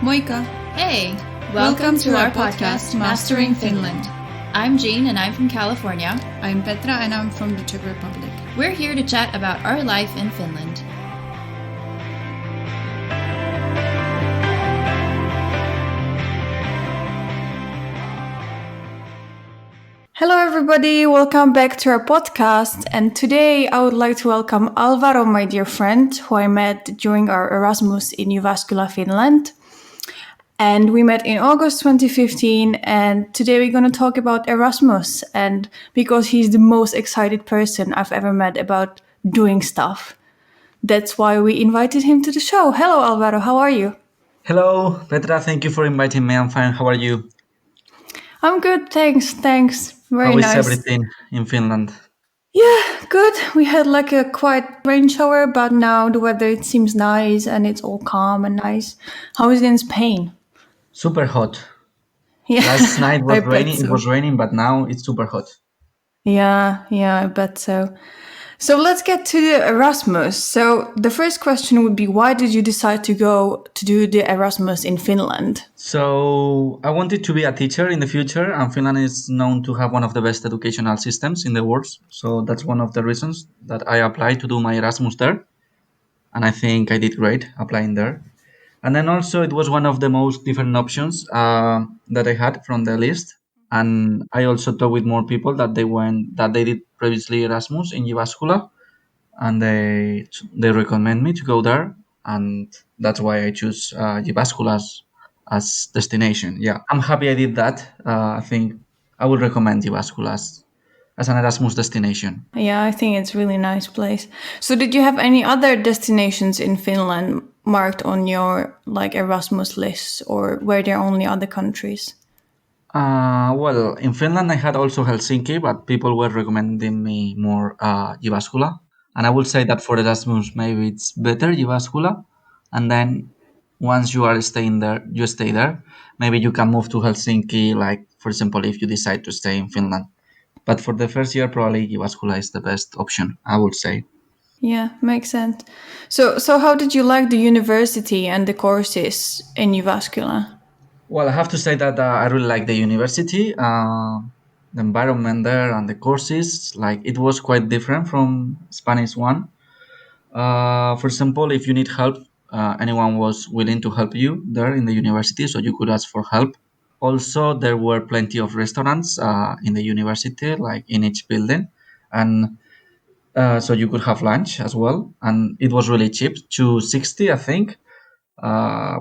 Moika! Hey! Welcome to our podcast, Mastering Finland. I'm Jean and I'm from California. I'm Petra and I'm from the Czech Republic. We're here to chat about our life in Finland. Hello everybody, welcome back to our podcast. And today I would like to welcome Alvaro, my dear friend, who I met during our Erasmus in Jyväskylä, Finland. And we met in August 2015, and today we're going to talk about Erasmus, and because he's the most excited person I've ever met about doing stuff. That's why we invited him to the show. Hello, Alvaro, how are you? Hello, Petra, thank you for inviting me. I'm fine. How are you? I'm good, thanks. Very How is nice. everything in Finland? Yeah, good. We had like a quiet rain shower, but now the weather, it seems nice and it's all calm and nice. How is it in Spain? Super hot. Yeah, Last night I was bet raining. so. It was raining, but now it's super hot. Yeah, I bet so. So let's get to the Erasmus. So the first question would be, why did you decide to go to do the Erasmus in Finland? So I wanted to be a teacher in the future, and Finland is known to have one of the best educational systems in the world. So that's one of the reasons that I applied to do my Erasmus there. And I think I did great applying there. And then also it was one of the most different options that I had from the list. And I also talked with more people that they did previously Erasmus in Jyväskylä, and they recommend me to go there, and that's why I choose Jyväskylä as destination. Yeah, I'm happy I did that. I think I would recommend Jyväskylä as an Erasmus destination. Yeah, I think it's a really nice place. So did you have any other destinations in Finland marked on your like Erasmus list, or were there only other countries? Well, in Finland I had also Helsinki, but people were recommending me more Jyväskylä. And I would say that for Erasmus, maybe it's better Jyväskylä. And then once you are staying there, you stay there. Maybe you can move to Helsinki, like, for example, if you decide to stay in Finland. But for the first year, probably Jyväskylä is the best option, I would say. Yeah, makes sense. So how did you like the university and the courses in Jyväskylä? Well, I have to say that I really like the university, the environment there, and the courses. Like, it was quite different from Spanish one. For example, if you need help, anyone was willing to help you there in the university, so you could ask for help. Also, there were plenty of restaurants in the university, like in each building, and so you could have lunch as well. And it was really cheap, 260, I think,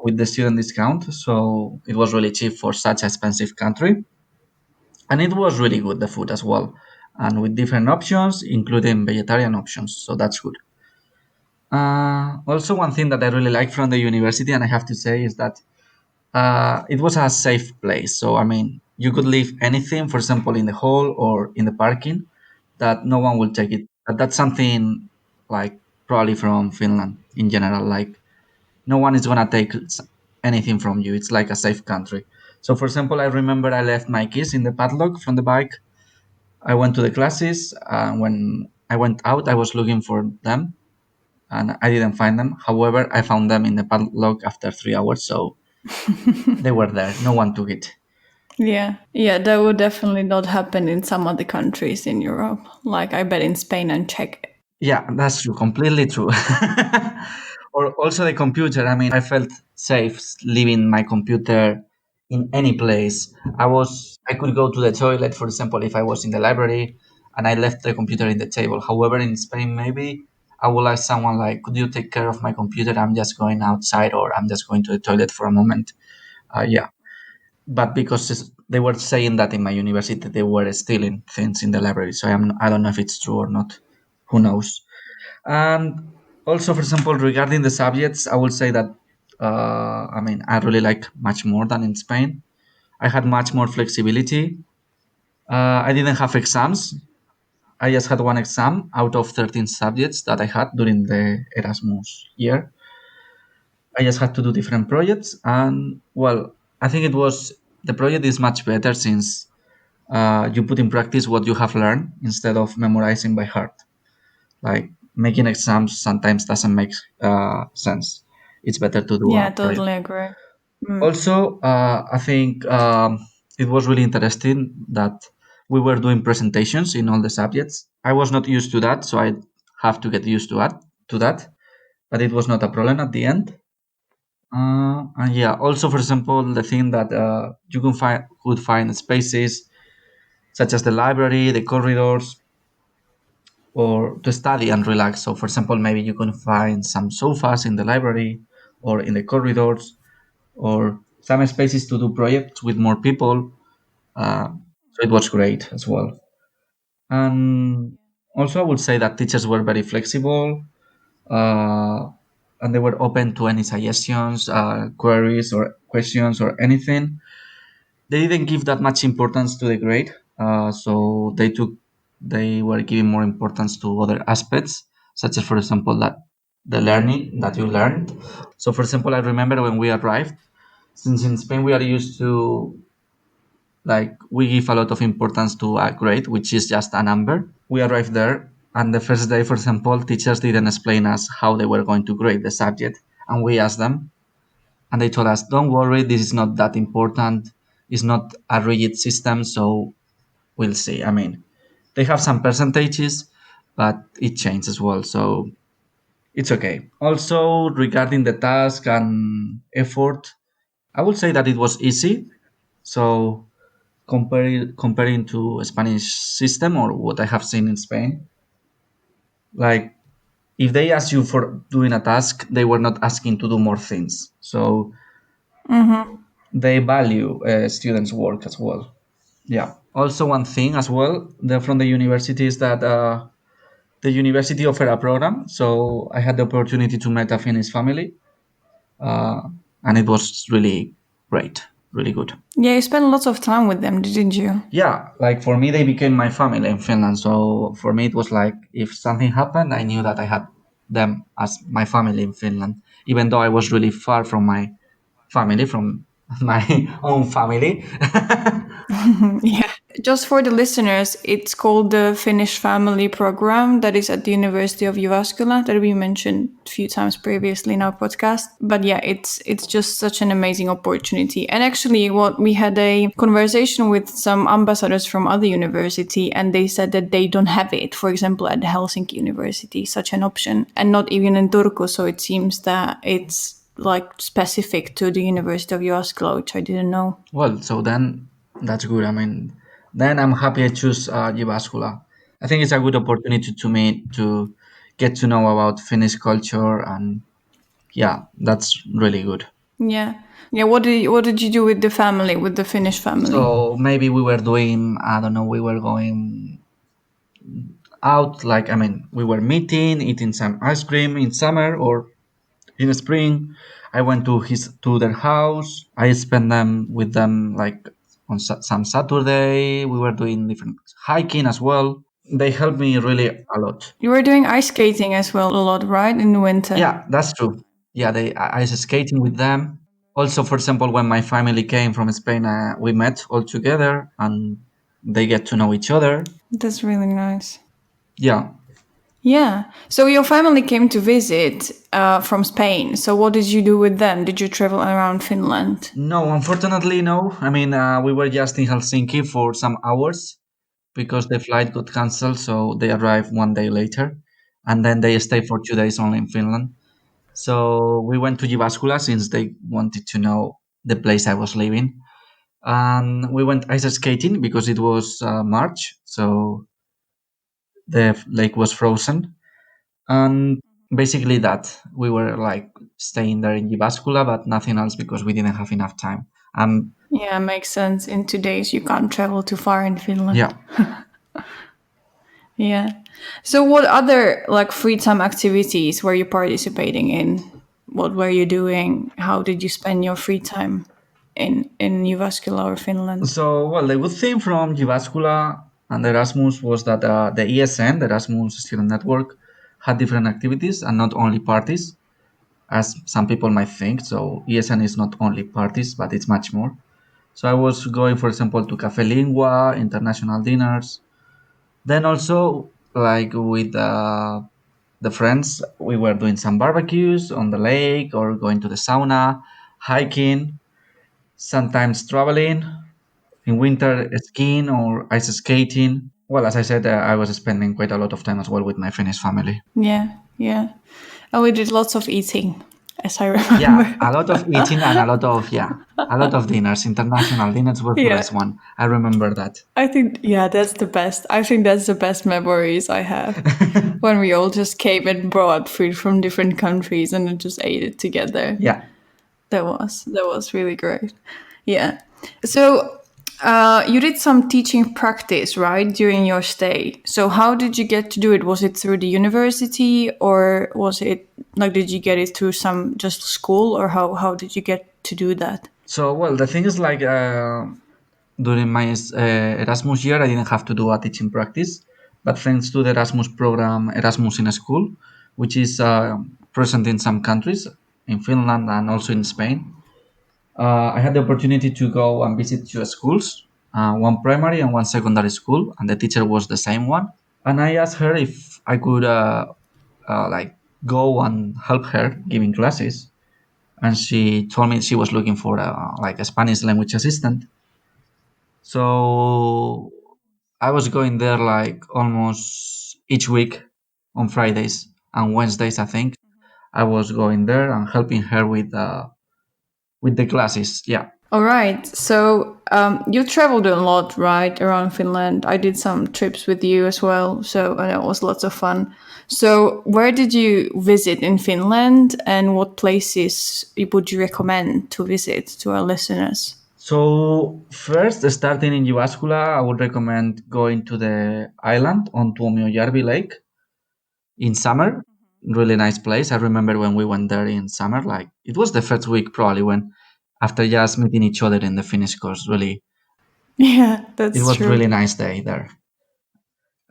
with the student discount. So it was really cheap for such an expensive country, and it was really good, the food as well, and with different options, including vegetarian options. So that's good. Also, one thing that I really like from the university, and I have to say, is that it was a safe place. So, I mean, you could leave anything, for example, in the hall or in the parking, that no one will take it. But that's something like probably from Finland in general. Like, no one is gonna take anything from you. It's like a safe country. So, for example, I remember I left my keys in the padlock from the bike. I went to the classes. When I went out, I was looking for them, and I didn't find them. However, I found them in the padlock after 3 hours, so they were there. No one took it. Yeah, that would definitely not happen in some other countries in Europe. Like I bet in Spain and Czech. Yeah, that's true. Completely true. Or also the computer. I mean, I felt safe leaving my computer in any place. I could go to the toilet, for example, if I was in the library and I left the computer in the table. However, in Spain, maybe I would ask someone like, could you take care of my computer? I'm just going outside, or I'm just going to the toilet for a moment. Yeah. But because they were saying that in my university, they were stealing things in the library. So I don't know if it's true or not. Who knows? And also, for example, regarding the subjects, I would say that I mean, I really like much more than in Spain. I had much more flexibility. I didn't have exams. I just had one exam out of 13 subjects that I had during the Erasmus year. I just had to do different projects, and well, I think the project is much better since you put in practice what you have learned instead of memorizing by heart. Like, making exams sometimes doesn't make sense. It's better to do Yeah, a project. totally agree. Mm. Also, I think it was really interesting that we were doing presentations in all the subjects. I was not used to that, so I have to get used to that. But it was not a problem at the end. And yeah, also for example, the thing that you could find spaces such as the library, the corridors, or to study and relax. So, for example, maybe you can find some sofas in the library or in the corridors, or some spaces to do projects with more people. Uh, so it was great as well. And also, I would say that teachers were very flexible, uh, and they were open to any suggestions, queries, or questions, or anything. They didn't give that much importance to the grade, so they were giving more importance to other aspects, such as, for example, that the learning that you learned. So, for example, I remember when we arrived, since in Spain we are used to, like, we give a lot of importance to a grade, which is just a number. We arrived there, and the first day, for example, teachers didn't explain us how they were going to grade the subject, and we asked them, and they told us, "Don't worry, this is not that important. It's not a rigid system, so we'll see." I mean, they have some percentages, but it changes as well, so it's okay. Also, regarding the task and effort, I would say that it was easy. So comparing to Spanish system or what I have seen in Spain, like if they ask you for doing a task, they were not asking to do more things. So Mm-hmm. they value students' work as well. Yeah. Also, one thing as well from the university is that the university offered a program. So I had the opportunity to meet a Finnish family, uh, and it was really great, really good. Yeah, you spent lots of time with them, didn't you? Yeah, like for me, they became my family in Finland. So for me, it was like if something happened, I knew that I had them as my family in Finland, even though I was really far from my family, from my own family. Yeah. Just for the listeners, it's called the Finnish Family Program that is at the University of Jyväskylä that we mentioned a few times previously in our podcast. But yeah, it's just such an amazing opportunity. And actually, what we had a conversation with some ambassadors from other university, and they said that they don't have it. For example, at the Helsinki University, such an option, and not even in Turku. So it seems that it's like specific to the University of Jyväskylä, which I didn't know. Well, so then that's good. I mean, then I'm happy I choose Jyväskylä. I think it's a good opportunity to me to get to know about Finnish culture, and yeah, that's really good. Yeah. Yeah, what did you do with the family, with the Finnish family? So maybe we were doing, I don't know, we were going out, like, I mean, we were meeting, eating some ice cream in summer or in spring. I went to their house. I spent them with them like on some Saturday. We were doing different hiking as well. They helped me really a lot. You were doing ice skating as well a lot, right? In the winter. Yeah, that's true. Yeah, I was skating with them. Also, for example, when my family came from Spain, we met all together and they get to know each other. That's really nice. Yeah. Yeah. So your family came to visit from Spain. So what did you do with them? Did you travel around Finland? No, unfortunately, no. I mean, we were just in Helsinki for some hours because the flight got cancelled, so they arrived one day later, and then they stayed for 2 days only in Finland. So we went to Jyväskylä since they wanted to know the place I was living, and we went ice skating because it was March, so the lake was frozen, and basically that we were like staying there in Jyväskylä, but nothing else because we didn't have enough time. Yeah, makes sense. In 2 days, you can't travel too far in Finland. Yeah. Yeah. So what other like free time activities were you participating in? What were you doing? How did you spend your free time in Jyväskylä or Finland? So, well, the good thing from Jyväskylä and Erasmus was that the ESN, the Erasmus Student Network, had different activities and not only parties, as some people might think. So, ESN is not only parties, but it's much more. So, I was going, for example, to Cafe Lingua, international dinners. Then also, like with the friends, we were doing some barbecues on the lake or going to the sauna, hiking. sometimes traveling, in winter skiing or ice skating. Well, as I said, I was spending quite a lot of time as well with my Finnish family. Yeah, yeah. And we did lots of eating, as I Yeah, remember. a lot of eating and a lot of dinners. International dinners were the Yeah. best one. I remember that. I think, yeah, that's the best. I think that's the best memories I have. When we all just came and brought food from different countries and then just ate it together. Yeah. That was really great. Yeah. So you did some teaching practice, right, during your stay. So how did you get to do it? Was it through the university, or was it like did you get it through some just school, or how did you get to do that? So, well, the thing is like during my Erasmus year, I didn't have to do a teaching practice, but thanks to the Erasmus program, Erasmus in a School, which is present in some countries, in Finland and also in Spain, I had the opportunity to go and visit two schools, one primary and one secondary school, and the teacher was the same one. And I asked her if I could like go and help her giving classes, and she told me she was looking for like a Spanish language assistant. So I was going there like almost each week on Fridays and Wednesdays, I think. I was going there and helping her with the classes. Yeah. All right. So you traveled a lot, right, around Finland. I did some trips with you as well. So and it was lots of fun. So where did you visit in Finland, and what places would you recommend to visit to our listeners? So first, starting in Jyväskylä, I would recommend going to the island on Tuomiojärvi Lake in summer. Really nice place. I remember when we went there in summer, like it was the first week probably when after just meeting each other in the Finnish course. Really, Yeah, it that's was true. really nice day there.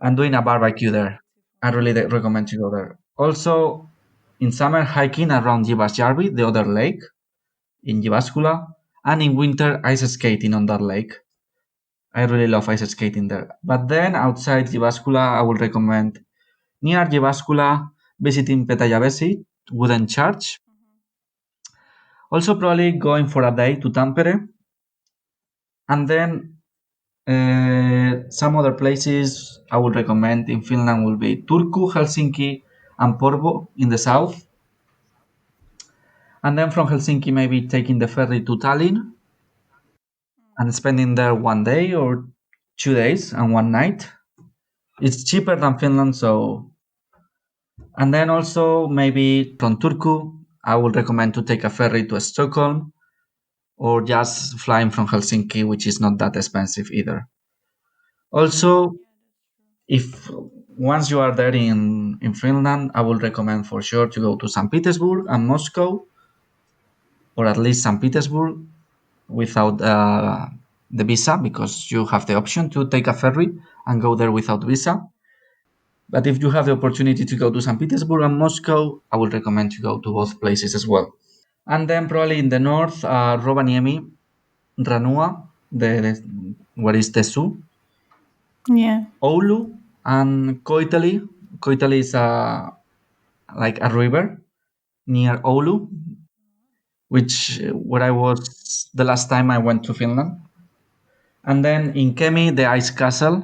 And doing a barbecue there. I really recommend to go there. Also, in summer, hiking around Jyväskylä, the other lake in Jyväskylä, and in winter, ice skating on that lake. I really love ice skating there. But then outside Jyväskylä, I would recommend near Jyväskylä visiting Petäjävesi wooden church. Also, probably going for a day to Tampere, and then some other places I would recommend in Finland will be Turku, Helsinki, and Porvoo in the south. And then from Helsinki, maybe taking the ferry to Tallinn and spending there one day or 2 days and one night. It's cheaper than Finland, so. And then also maybe from Turku, I would recommend to take a ferry to Stockholm or just flying from Helsinki, which is not that expensive either. Also, if once you are there in Finland, I would recommend for sure to go to St. Petersburg and Moscow, or at least St. Petersburg without the visa, because you have the option to take a ferry and go there without visa. But if you have the opportunity to go to St. Petersburg and Moscow, I would recommend to go to both places as well. And then probably in the north, Rovaniemi, Ranua, where is the zoo, Yeah. Oulu, and Koitali. Koitali is like a river near Oulu, which where I was the last time I went to Finland. And then in Kemi, the ice castle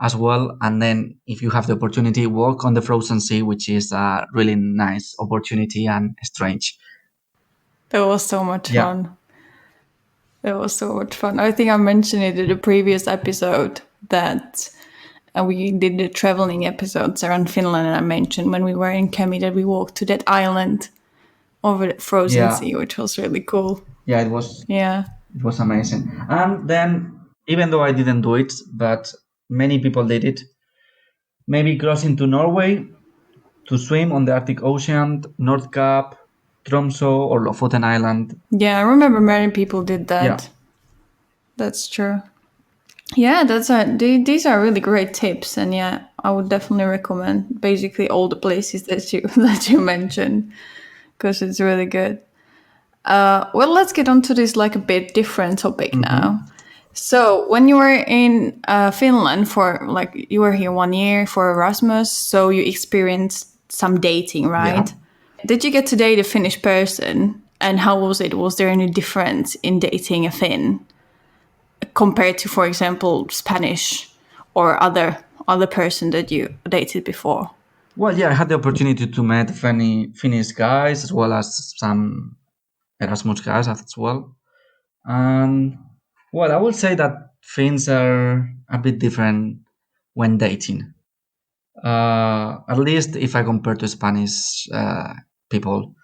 as well. And then if you have the opportunity, walk on the frozen sea, which is a really nice opportunity and strange. That was so much Yeah. fun. That was so much fun. I think I mentioned it in the previous episode that we did the traveling episodes around Finland, and I mentioned when we were in Kemi that we walked to that island over the frozen Yeah. sea, which was really cool. Yeah, it Yeah. was amazing. And then even though I didn't do it, but many people did it, maybe crossing to Norway to swim on the Arctic Ocean, North Cap, Tromso or Lofoten Island. Yeah, I remember many people did that. Yeah. That's true. Yeah, these are really great tips, and yeah, I would definitely recommend basically all the places that you that you mentioned because it's really good. Well, let's get on to this like a bit different topic now. So, when you were in Finland for like you were here 1 year for Erasmus, so you experienced some dating, right? Yeah. Did you get to date a Finnish person And how was it? Was there any difference in dating a Finn compared to, for example, Spanish or other person that you dated before? Well, yeah, I had the opportunity to meet Finnish guys as well as some Erasmus guys as well. And well, I would say that Finns are a bit different when dating. At least if I compare to Spanish people.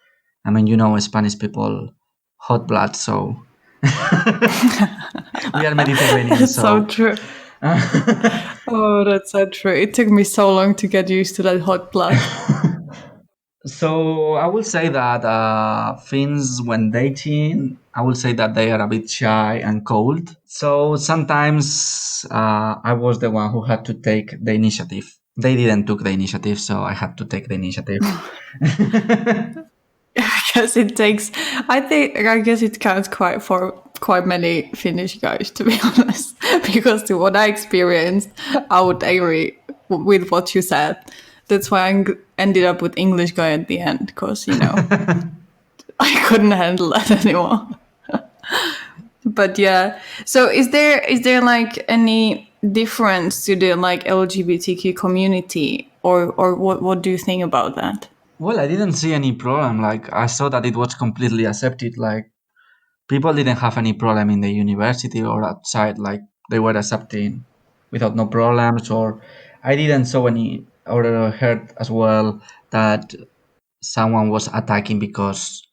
I mean, Spanish people, hot blood, so we are Mediterranean, That's so so true. Oh, that's so true. It took me so long to get used to that hot blood. so I will say that Finns, when dating, I will say that they are a bit shy and cold. So sometimes I was the one who had to take the initiative. They didn't took the initiative, so I had to take the initiative. Because it takes, I guess it counts quite for quite many Finnish guys, to be honest. Because to what I experienced, I would agree with what you said. That's why I ended up with English guy at the end, because I couldn't handle that anymore. But yeah, so is there like any difference to the like LGBTQ community, or what do you think about that? Well, I didn't see any problem. Like I saw that it was completely accepted. Like people didn't have any problem in the university or outside. Like they were accepting without no problems. Or I didn't saw any or heard as well that someone was attacking because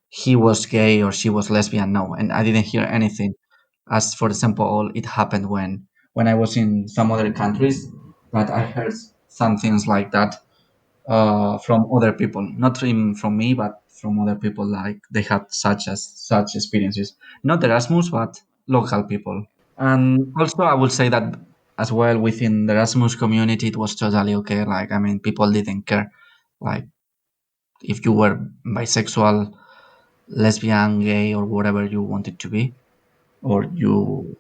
he was gay or she was lesbian. No, and I didn't hear anything. As for example, it happened when I was in some other countries, that I heard some things like that from other people, not from me, but from other people. Like they had such experiences, not Erasmus, but local people. And also, I would say that as well within the Erasmus community, it was totally okay. Like I mean, people didn't care. Like if you were bisexual, lesbian, gay, or whatever you wanted to be, or you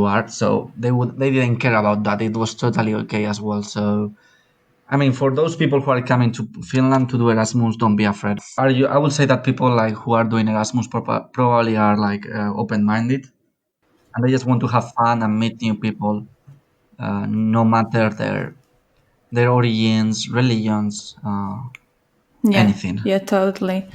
are. So they didn't care about that. It was totally okay as well. So I mean, for those people who are coming to Finland to do Erasmus, don't be afraid. Are you? I would say that people like who are doing Erasmus probably are like open-minded, and they just want to have fun and meet new people, no matter their origins, religions, Yeah, anything. yeah, totally.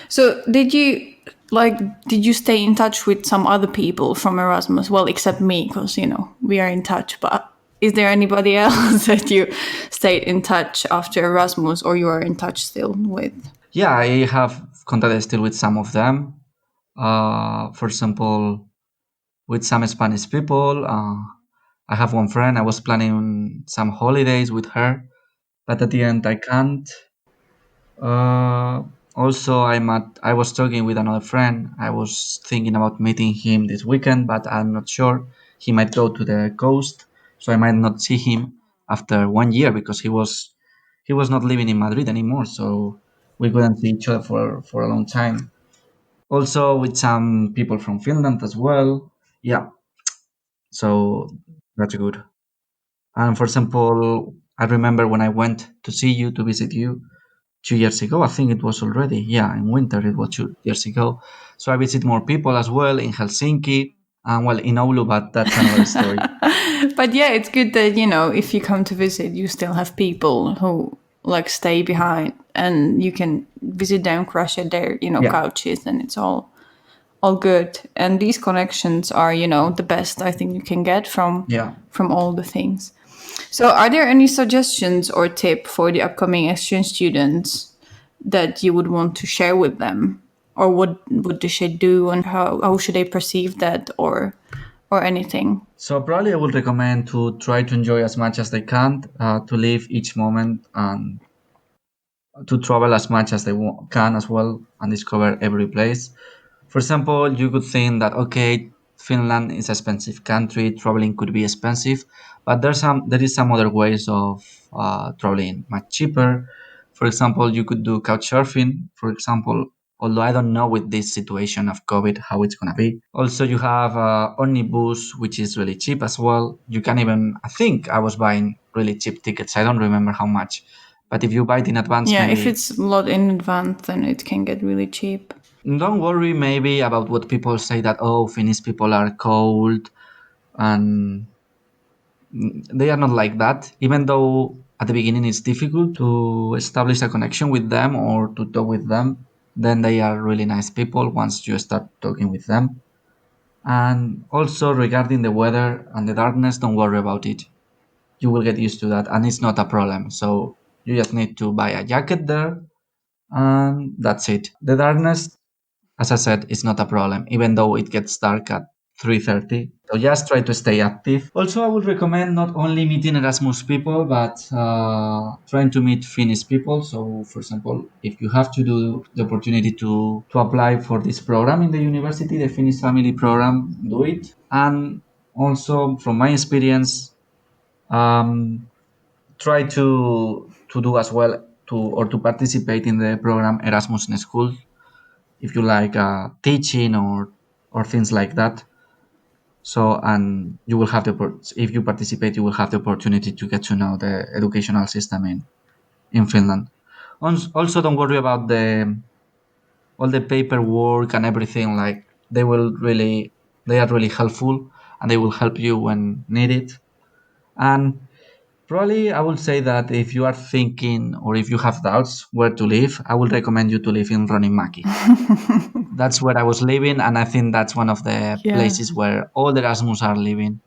So did you stay in touch with some other people from Erasmus? Well, except me, because we are in touch. But is there anybody else that you stayed in touch after Erasmus, or you are in touch still with? Yeah, I have contacted still with some of them. For example, with some Spanish people. I have one friend. I was planning some holidays with her, but at the end I can't. Uh, Also, I was talking with another friend. I was thinking about meeting him this weekend, but I'm not sure. He might go to the coast, so I might not see him after 1 year because he was not living in Madrid anymore. So we couldn't see each other for a long time. Also, with some people from Finland as well. Yeah, so that's good. And for example, I remember when I went to see you to visit you 2 years ago. I think it was already, yeah, in winter. It was 2 years ago. So I visit more people as well in Helsinki and well in Oulu, but that's another story. But yeah, it's good that if you come to visit, you still have people who like stay behind, and you can visit them, crash at their Yeah, couches, and it's all good. And these connections are the best I think you can get from yeah. all the things. So are there any suggestions or tip for the upcoming exchange students that you would want to share with them, or what they should do, and how should they perceive that, or anything? So probably I would recommend to try to enjoy as much as they can, to live each moment and to travel as much as they can as well and discover every place. For example, you could think that okay, Finland is an expensive country, traveling could be expensive, but there is some other ways of traveling much cheaper. For example, you could do couch surfing. For example, although I don't know with this situation of COVID how it's gonna be. Also, you have Omnibus, which is really cheap as well. You can even, I think I was buying really cheap tickets. I don't remember how much, but if you buy it in advance, Yeah, if maybe it's a lot in advance, then it can get really cheap. Don't worry maybe about what people say that, oh, Finnish people are cold, and they are not like that. Even though at the beginning it's difficult to establish a connection with them or to talk with them, then they are really nice people once you start talking with them. And also regarding the weather and the darkness, don't worry about it. You will get used to that, and it's not a problem. So you just need to buy a jacket there, and that's it. The darkness, as I said, is not a problem, even though it gets dark at 3:30. So just try to stay active. Also, I would recommend not only meeting Erasmus people, but trying to meet Finnish people. So, for example, if you have to do the opportunity to apply for this program in the university, the Finnish Family Program, do it. And also, from my experience, um, try to do as well to participate in the program Erasmus in school if you like teaching or things like that. So, and you will have if you participate, you will have the opportunity to get to know the educational system in Finland. Also, don't worry about the all the paperwork and everything. Like they are really helpful, and they will help you when needed. And probably, I would say that if you are thinking or if you have doubts where to live, I would recommend you to live in Ronimaki. That's where I was living, and I think that's one of the Yeah. places where all the Erasmus are living.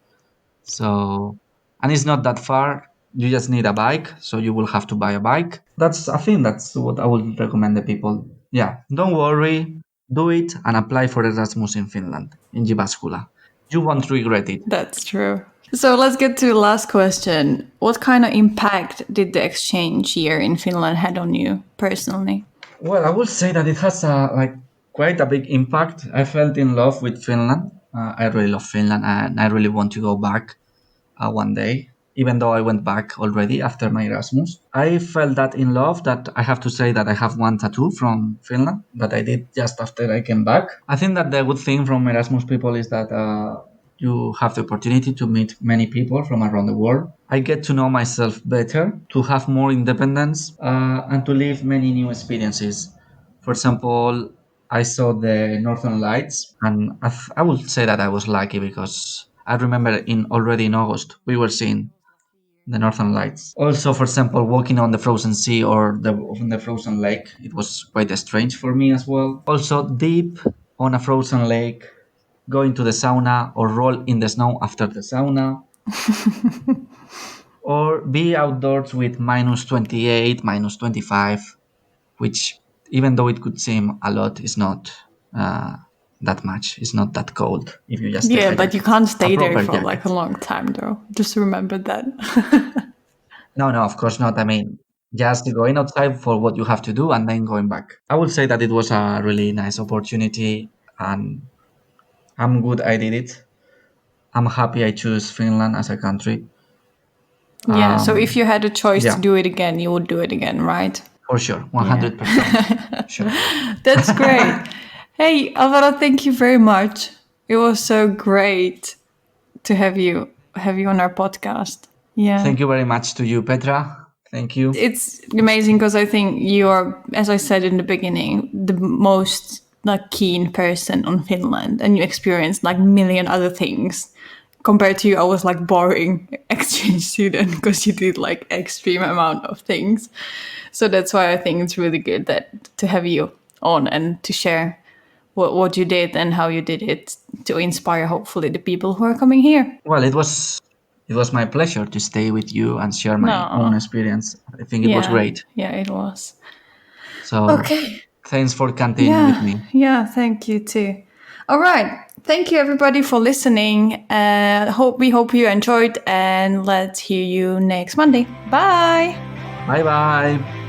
So, and it's not that far. You just need a bike, so you will have to buy a bike. I think that's what I would recommend the people. Yeah, don't worry, do it and apply for Erasmus in Finland, in Jyväskylä. You won't regret it. That's true. So let's get to the last question. What kind of impact did the exchange year in Finland had on you personally? Well, I would say that it has quite a big impact. I felt in love with Finland. I really love Finland, and I really want to go back one day. Even though I went back already after my Erasmus, I felt that in love that I have to say that I have one tattoo from Finland that I did just after I came back. I think that the good thing from Erasmus people is that you have the opportunity to meet many people from around the world. I get to know myself better, to have more independence, and to live many new experiences. For example, I saw the Northern Lights, and I would say that I was lucky because I remember in already in August we were seeing the Northern Lights. Also, for example, walking on the frozen sea or on the frozen lake, it was quite strange for me as well. Also, deep on a frozen lake, going to the sauna or roll in the snow after the sauna, or be outdoors with minus 28, minus 25, which even though it could seem a lot, is not uh, that much. It's not that cold if you just take Yeah, a but you jacket, can't a stay there proper for like a jacket. long time though. Just remember that. No, no, of course not. I mean, just going outside for what you have to do and then going back. I would say that it was a really nice opportunity, and I'm good I did it. I'm happy I choose Finland as a country. Yeah, so if you had a choice to Yeah, do it again, you would do it again, right? for sure, Yeah. 100%. Sure. That's great. Hey, Alvaro, thank you very much. It was so great to have you on our podcast. Yeah. Thank you very much to you, Petra. Thank you. It's amazing because I think you are, as I said in the beginning, the most like keen person on Finland, and you experienced like million other things. Compared to you, I was like boring exchange student because you did like extreme amount of things. So that's why I think it's really good that to have you on and to share what you did and how you did it to inspire hopefully the people who are coming here. Well, it was my pleasure to stay with you and share my own No. experience. I think it was Yeah. great. Yeah, it was. So Okay. thanks for continuing with Yeah, me. yeah, thank you too. All right. Thank you everybody for listening. We hope you enjoyed, and let's hear you next Monday. Bye. Bye bye.